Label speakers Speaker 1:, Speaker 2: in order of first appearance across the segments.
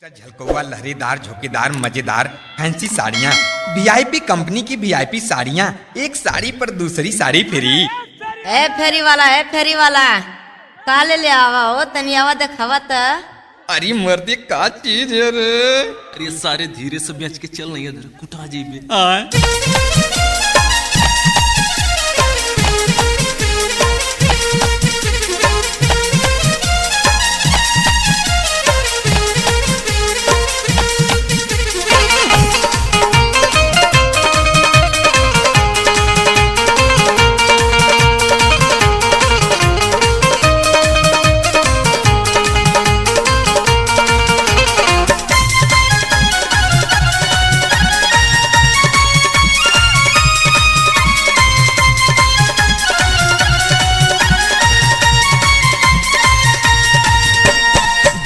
Speaker 1: झलकोवा लहरीदार झोकेदार मजेदार फैंसी साड़ियाँ VIP company की वीआईपी साड़ियाँ एक साड़ी पर दूसरी साड़ी फ्री।
Speaker 2: ए फेरी वाला काले ले आवा हो तनी आवा देखावा त।
Speaker 1: अरे मर्दे का चीज है रे।
Speaker 3: अरे सारे धीरे से बेच के चल नहीं इधर कुटा जेबे।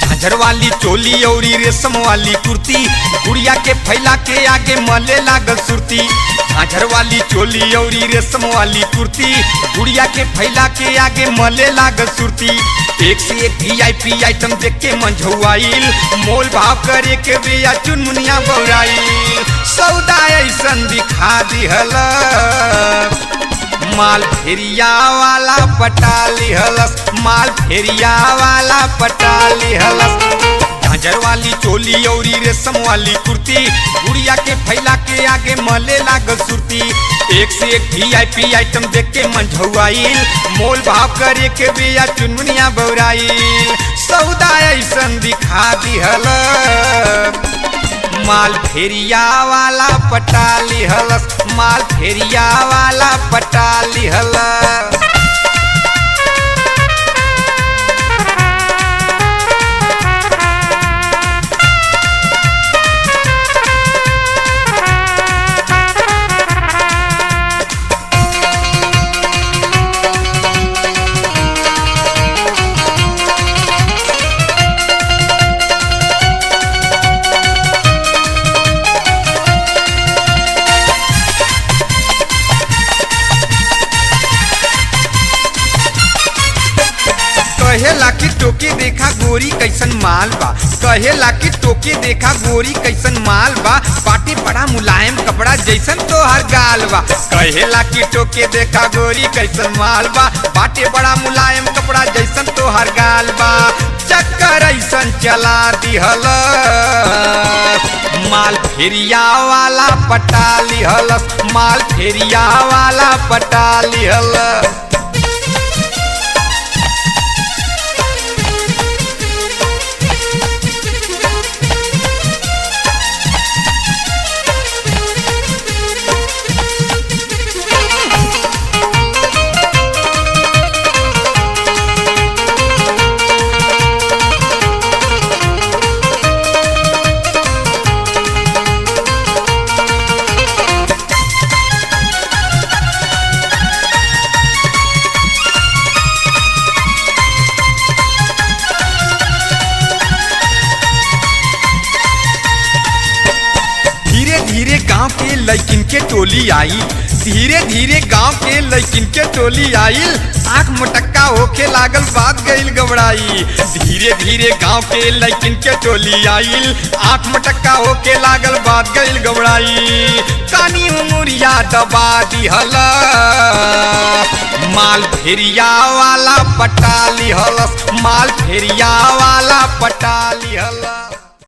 Speaker 1: झांझर वाली चोली और रेशम वाली कुर्ती गुड़िया के फैला के आगे मले लागल सुरती। झांझर वाली चोली और रेशम वाली कुर्ती गुड़िया के फैला के आगे मले लागल सुरती। एक से एक वीआईपी आइटम देख के मंझौआइल मोल भाव करे के बेया चुनमुनिया बौराइल। सौदा ऐसन दिखा दिहल माल फेरिया वाला पटा लिहलस, माल फेरिया वाला पटा लिहलस। झांझर वाली चोली और रेशम वाली कुर्ती गुड़िया के फैला के आगे मले लागल सुरती। एक से एक वीआईपी आइटम देख के मंझौआइल मोल भाव करे के बेया चुनमुनिया बौराइल। सौदा ऐसन दिखा दिहल माल फेरिया वाला पटा लिहलस, माल फेरिया वाला पटा लिहलस। कहेला कि टोके देखा गोरी कैसन माल बा, कहेला कि टोके देखा गोरी कैसन माल बा। पाटी बड़ा मुलायम कपड़ा जैसन तोहर गाल बा। कहेला कि टोके देखा गोरी कैसन माल बा, पाटे बड़ा मुलायम कपड़ा जैसन तोहर गाल बा। चक्कर ऐसन चला दिहल माल फेरिया वाला पटा लिहलस, माल फेरिया वाला पटा लिहलस। धीरे गांव के लड़किन के टोली आई, धीरे धीरे गांव के लड़किन के टोली आइल। आँख मटक्का होके लागल बात गईल घबराई। धीरे धीरे गांव के लड़किन के टोली आइल, आँख मटक्का होके लागल बात गईल घबराई। कानी उमुरिया दबा दिहल माल फेरिया वाला पटा लिहलस, माल फेरिया वाला पटा लिहलस।